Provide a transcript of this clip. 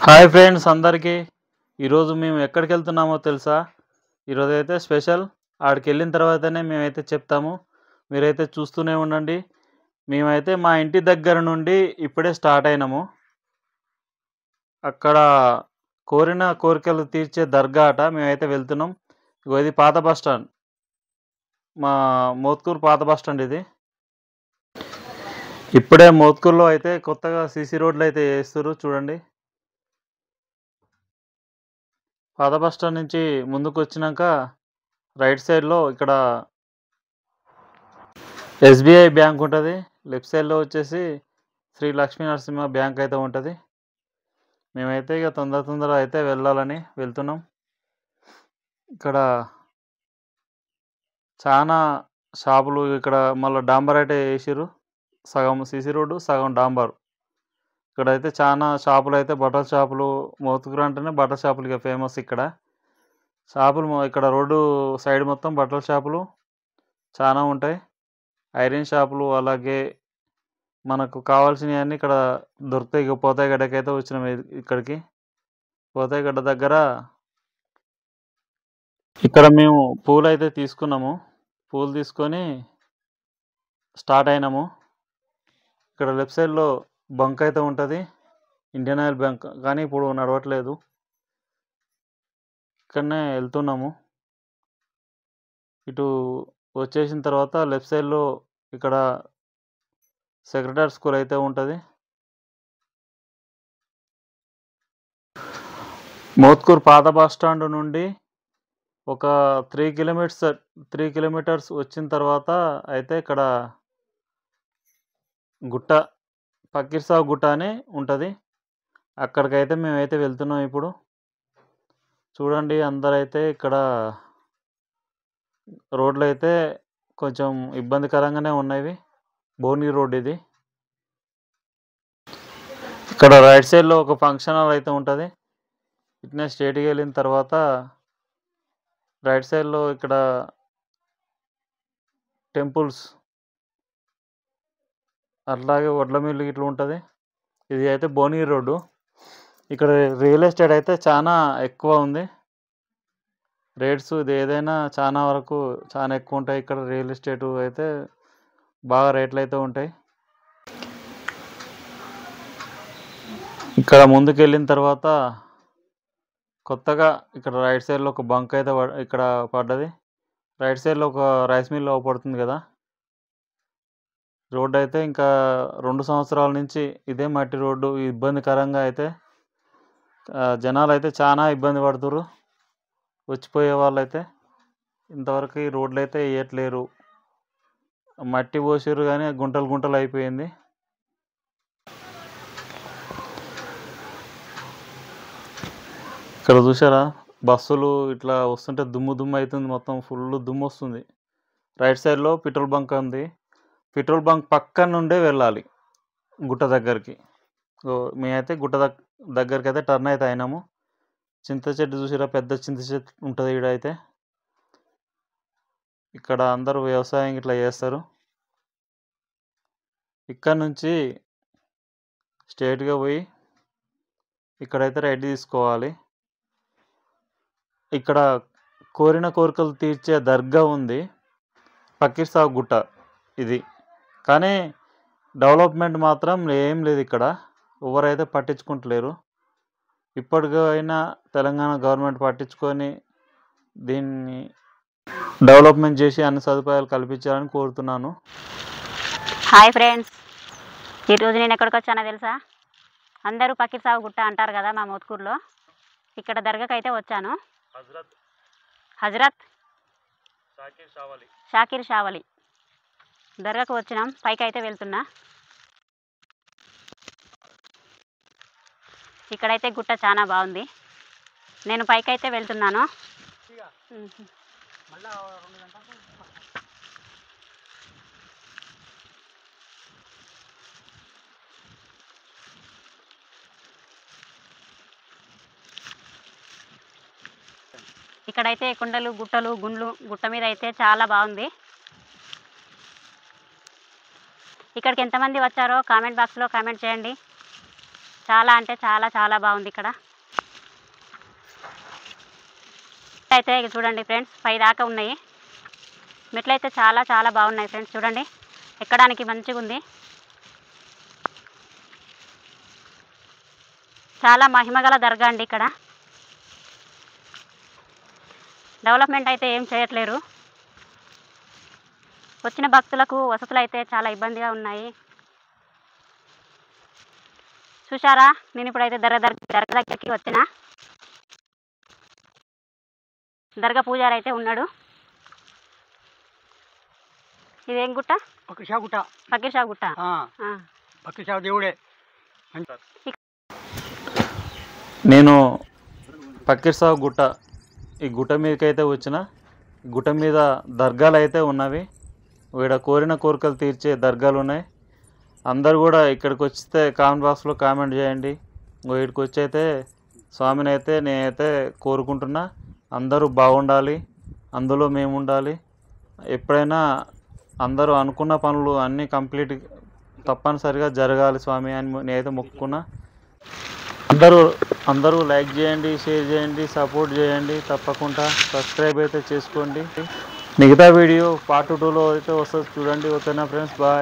Hi friends అందరికీ. ఈరోజు మేము ఎక్కడికి వెళ్తున్నామో తెలుసా? ఈరోజు అయితే స్పెషల్. ఆడికి వెళ్ళిన తర్వాతనే మేమైతే చెప్తాము. మీరైతే చూస్తూనే ఉండండి. మేమైతే మా ఇంటి దగ్గర నుండి ఇప్పుడే స్టార్ట్ అయినాము. అక్కడ కోరిన కోరికలు తీర్చే దర్గా అట. మేమైతే వెళ్తున్నాం. ఇగో ఇది పాత బస్ స్టాండ్. మా మోత్కూరు పాత బస్ స్టాండ్ ఇది. ఇప్పుడే మోత్కూరులో అయితే కొత్తగా సీసీ రోడ్లు అయితే వేస్తుర్రు చూడండి. పాత బస్ స్టాండ్ నుంచి ముందుకు వచ్చినాక రైట్ సైడ్లో ఇక్కడ ఎస్బీఐ బ్యాంక్ ఉంటుంది. లెఫ్ట్ సైడ్లో వచ్చేసి శ్రీ లక్ష్మీ నరసింహ బ్యాంక్ అయితే ఉంటుంది. మేమైతే ఇక తొందర అయితే వెళ్ళాలని వెళ్తున్నాం. ఇక్కడ చాలా షాపులు, ఇక్కడ మళ్ళీ డాంబర్ అయితే వేసిర్రు. సగం సీసీ రోడ్డు, సగం డాంబర్. ఇక్కడైతే చాలా షాపులు అయితే బట్టల షాపులు, మోతుకురు అంటేనే బట్టల షాపులు ఇక ఫేమస్ ఇక్కడ. షాపులు ఇక్కడ రోడ్డు సైడ్ మొత్తం బట్టల షాపులు చాలా ఉంటాయి. ఐరన్ షాపులు, అలాగే మనకు కావాల్సినవన్నీ ఇక్కడ దొరుకుతాయి. ఇక పోతాయిగడ్డకైతే వచ్చినాం ఇక్కడికి. పోతాయిగడ్డ దగ్గర ఇక్కడ మేము పూలు అయితే తీసుకున్నాము. పూలు తీసుకొని స్టార్ట్ అయినాము. ఇక్కడ లెఫ్ట్ సైడ్లో బంక్ అయితే ఉంటుంది, ఇండియన్ ఆయిల్ బంక్, కానీ ఇప్పుడు నడవట్లేదు. ఇక్కడనే వెళ్తున్నాము. ఇటు వచ్చేసిన తర్వాత లెఫ్ట్ సైడ్లో ఇక్కడ సెక్రటరీ స్కూల్ అయితే ఉంటుంది. మోత్కూర్ పాత బస్ స్టాండ్ నుండి ఒక 3 కిలోమీటర్స్ వచ్చిన తర్వాత అయితే ఇక్కడ గుట్ట, ఫకీర్ సాబ్ గుట్ట అని ఉంటుంది. అక్కడికైతే మేమైతే వెళ్తున్నాం ఇప్పుడు. చూడండి అందరైతే ఇక్కడ రోడ్లు అయితే కొంచెం ఇబ్బందికరంగానే ఉన్నాయి. బోర్ని రోడ్ ఇది. ఇక్కడ రైట్ సైడ్లో ఒక ఫంక్షన్ హాల్ అయితే ఉంటుంది. ఇట్నే స్ట్రేట్గా వెళ్ళిన తర్వాత రైట్ సైడ్లో ఇక్కడ టెంపుల్స్, అట్లాగే వడ్ల మిల్లు ఇట్లా ఉంటుంది. ఇది అయితే భువనగిరి రోడ్డు. ఇక్కడ రియల్ ఎస్టేట్ అయితే చాలా ఎక్కువ ఉంది. రేట్స్ ఇది ఏదైనా చాలా వరకు చాలా ఎక్కువ ఉంటాయి. ఇక్కడ రియల్ ఎస్టేట్ అయితే బాగా రేట్లు అయితే ఉంటాయి. ఇక్కడ ముందుకు వెళ్ళిన తర్వాత కొత్తగా ఇక్కడ రైట్ సైడ్లో ఒక బంక్ అయితే ఇక్కడ పడ్డది. రైట్ సైడ్లో ఒక రైస్ మిల్ పడుతుంది కదా. రోడ్డు అయితే ఇంకా 2 సంవత్సరాల నుంచి ఇదే మట్టి రోడ్డు. ఇబ్బందికరంగా అయితే జనాలు అయితే చాలా ఇబ్బంది పడుతుర్రు. వచ్చిపోయే వాళ్ళు అయితే ఇంతవరకు ఈ రోడ్లు అయితే వేయట్లేరు. మట్టి పోసిర్రు కానీ గుంటలు గుంటలు అయిపోయింది. ఇక్కడ చూసారా, బస్సులు ఇట్లా వస్తుంటే దుమ్ము అవుతుంది, మొత్తం ఫుల్ దుమ్ము వస్తుంది. రైట్ సైడ్లో పెట్రోల్ బంక్ ఉంది. పెట్రోల్ బంక్ పక్కన నుండే వెళ్ళాలి గుట్ట దగ్గరికి. మేమైతే గుట్ట దగ్గరికి అయితే టర్న్ అయితే అయినాము. చింత చెట్టు చూసిరా, పెద్ద చింత చెట్టు ఉంటుంది ఇక్కడ అయితే. ఇక్కడ అందరూ వ్యవసాయం ఇట్లా చేస్తారు. ఇక్కడ నుంచి స్ట్రైట్గా పోయి ఇక్కడైతే రైట్ తీసుకోవాలి. ఇక్కడ కోరిన కోరికలు తీర్చే దర్గా ఉంది, ఫకీర్ సాబ్ గుట్ట ఇది. కానీ డెవలప్మెంట్ మాత్రం ఏం లేదు ఇక్కడ. ఎవరైతే పట్టించుకుంటలేరు. ఇప్పటికైనా తెలంగాణ గవర్నమెంట్ పట్టించుకొని దీన్ని డెవలప్మెంట్ చేసి అన్ని సదుపాయాలు కల్పించాలని కోరుతున్నాను. హాయ్ ఫ్రెండ్స్, ఈరోజు నేను ఎక్కడికి వచ్చానో తెలుసా? అందరూ ఫకీర్ సాబ్ గుట్ట అంటారు కదా మా మోత్కూరులో. ఇక్కడ దర్గాకి అయితే వచ్చాను. హజరత్ షాకీర్ షావలి దర్గాకు వచ్చినాం. పైకి అయితే వెళ్తున్నా. ఇక్కడైతే గుట్ట చాలా బాగుంది. నేను పైకి అయితే వెళ్తున్నాను. ఇక్కడైతే కొండలు, గుట్టలు, గుండ్లు, గుట్ట మీద అయితే చాలా బాగుంది. ఇక్కడికి ఎంతమంది వచ్చారో కామెంట్ బాక్స్లో కామెంట్ చేయండి. చాలా అంటే చాలా చాలా బాగుంది ఇక్కడ. అయితే ఇక చూడండి ఫ్రెండ్స్, 5 దాకా ఉన్నాయి మెట్లు. అయితే చాలా చాలా బాగున్నాయి ఫ్రెండ్స్. చూడండి, ఎక్కడానికి మంచిగా ఉంది. చాలా మహిమగల దర్గా అండి. ఇక్కడ డెవలప్మెంట్ అయితే ఏం చేయట్లేరు. వచ్చిన భక్తులకు వసతులు అయితే చాలా ఇబ్బందిగా ఉన్నాయి. చూశారా, నేను ఇప్పుడైతే దర్గా దగ్గరికి వచ్చిన. దర్గా పూజారి అయితే ఉన్నాడు. ఇదేం గుట్ట? ఫకీర్ షా గుట్ట. ఫకీర్ షా దేవుడే. నేను ఫకీర్ సాబ్ గుట్ట, ఈ గుట్ట మీదకి అయితే వచ్చిన. గుట్ట మీద దర్గాలు అయితే ఉన్నవి. ఇక్కడ కోరిన కోరికలు తీర్చే దర్గాలు ఉన్నాయి. అందరు కూడా ఇక్కడికి వస్తే కామెంట్ బాక్స్లో కామెంట్ చేయండి. ఇక్కడికి వచ్చి అయితే స్వామిని అయితే నేనైతే కోరుకుంటున్నా, అందరూ బాగుండాలి, అందులో మేము ఉండాలి. ఎప్పుడైనా అందరూ అనుకున్న పనులు అన్నీ కంప్లీట్ తప్పనిసరిగా జరగాలి స్వామి అని నేనైతే మొక్కుకున్నా. అందరూ లైక్ చేయండి, షేర్ చేయండి, సపోర్ట్ చేయండి. తప్పకుండా సబ్స్క్రైబ్ అయితే చేసుకోండి. మిగతా వీడియో పార్ట్ 2లో అయితే వస్తుంది, చూడండి. ఓకేనా ఫ్రెండ్స్, బాయ్.